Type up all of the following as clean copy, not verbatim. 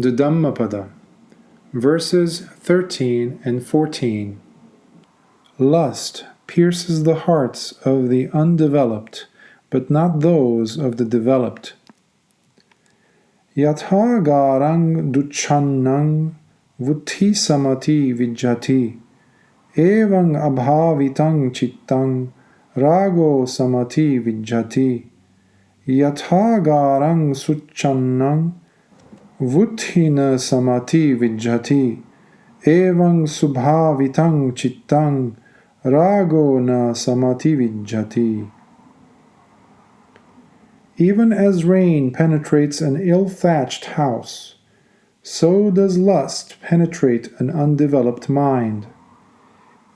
The Dhammapada, verses 13 and 14. Lust pierces the hearts of the undeveloped, but not those of the developed. Yatha garang duchannang vutti samati vijjati evang abhavitang chittang rago samati vijjati yatha garang suchannang vuddhina samati vijjati evang subhavitang chittang rago na samati vijjati. Even as rain penetrates an ill-thatched house, so does lust penetrate an undeveloped mind.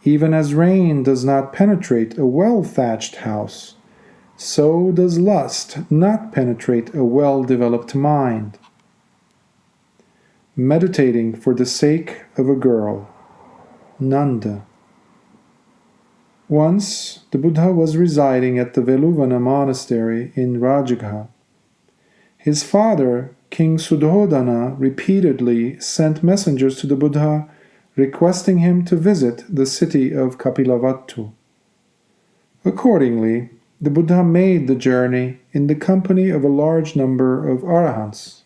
Even as rain does not penetrate a well-thatched house, so does lust not penetrate a well-developed mind. Meditating for the sake of a girl. Nanda. Once, the Buddha was residing at the Veluvana monastery in Rajagha. His father, King Suddhodana, repeatedly sent messengers to the Buddha requesting him to visit the city of Kapilavatthu. Accordingly, the Buddha made the journey in the company of a large number of arahants.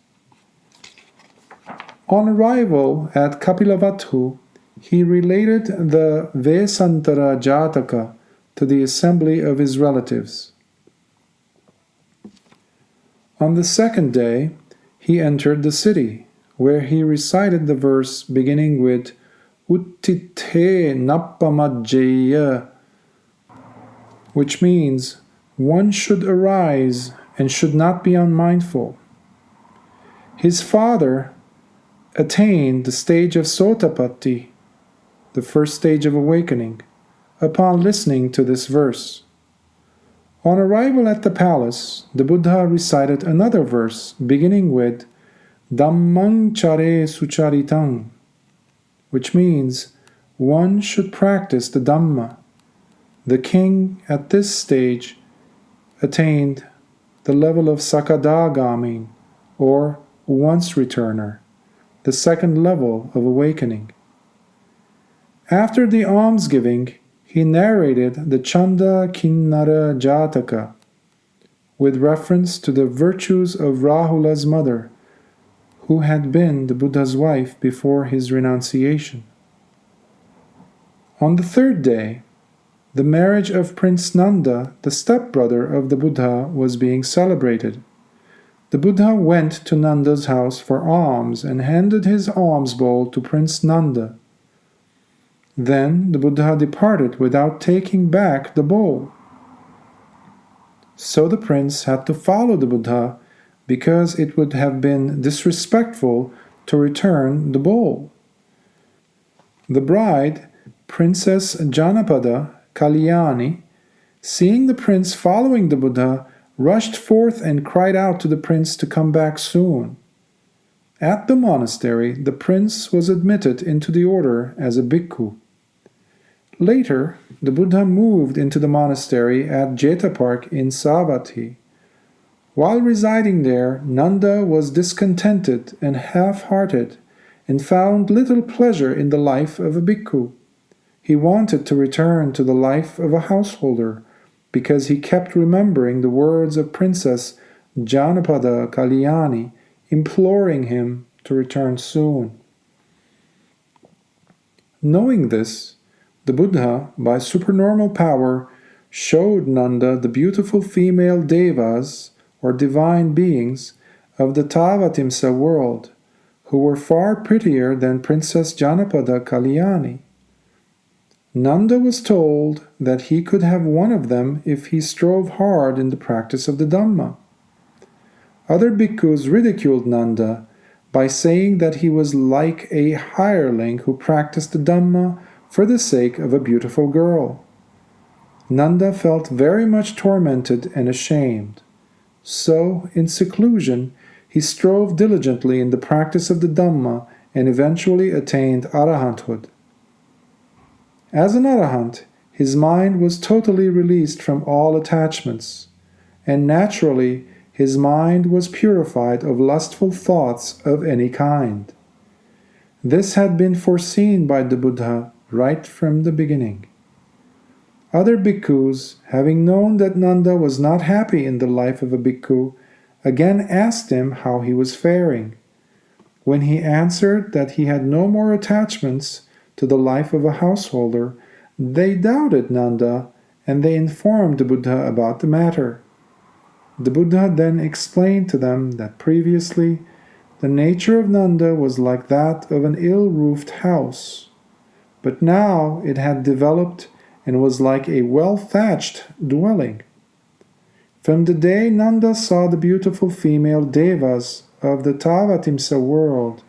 On arrival at Kapilavatthu, he related the Vesantara Jataka to the assembly of his relatives. On the second day, he entered the city, where he recited the verse beginning with Uttithe Nappamajjeya, which means one should arise and should not be unmindful. His father attained the stage of Sotapatti, the first stage of awakening, upon listening to this verse. On arrival at the palace, the Buddha recited another verse beginning with Dhammang chare sucharitang, which means one should practice the Dhamma. The king at this stage attained the level of Sakadagami, or once-returner, the second level of awakening. After the almsgiving, he narrated the Chanda Kinnara Jataka with reference to the virtues of Rahula's mother, who had been the Buddha's wife before his renunciation. On the third day, the marriage of Prince Nanda, the stepbrother of the Buddha, was being celebrated. The Buddha went to Nanda's house for alms and handed his alms bowl to Prince Nanda. Then the Buddha departed without taking back the bowl. So the prince had to follow the Buddha because it would have been disrespectful to return the bowl. The bride, Princess Janapada Kalyani, seeing the prince following the Buddha, rushed forth and cried out to the prince to come back soon. At the monastery, the prince was admitted into the order as a bhikkhu. Later, the Buddha moved into the monastery at Jeta Park in Savatthi. While residing there, Nanda was discontented and half-hearted and found little pleasure in the life of a bhikkhu. He wanted to return to the life of a householder because he kept remembering the words of Princess Janapada Kalyani imploring him to return soon. Knowing this, the Buddha, by supernormal power, showed Nanda the beautiful female devas, or divine beings, of the Tavatimsa world, who were far prettier than Princess Janapada Kalyani. Nanda was told that he could have one of them if he strove hard in the practice of the Dhamma. Other bhikkhus ridiculed Nanda by saying that he was like a hireling who practiced the Dhamma for the sake of a beautiful girl. Nanda felt very much tormented and ashamed. So, in seclusion, he strove diligently in the practice of the Dhamma and eventually attained arahanthood. As an arahant, his mind was totally released from all attachments, and naturally his mind was purified of lustful thoughts of any kind. This had been foreseen by the Buddha right from the beginning. Other bhikkhus, having known that Nanda was not happy in the life of a bhikkhu, again asked him how he was faring. When he answered that he had no more attachments to the life of a householder, they doubted Nanda, and they informed the Buddha about the matter. The Buddha then explained to them that previously the nature of Nanda was like that of an ill-roofed house, but now it had developed and was like a well-thatched dwelling. From the day Nanda saw the beautiful female devas of the Tavatimsa world,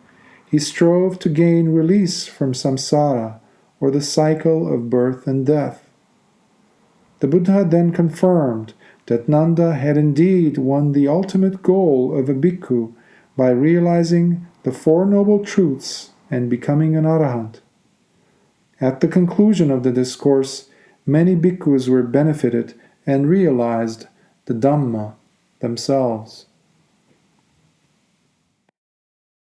he strove to gain release from samsara, or the cycle of birth and death. The Buddha then confirmed that Nanda had indeed won the ultimate goal of a bhikkhu by realizing the Four Noble Truths and becoming an arahant. At the conclusion of the discourse, many bhikkhus were benefited and realized the Dhamma themselves.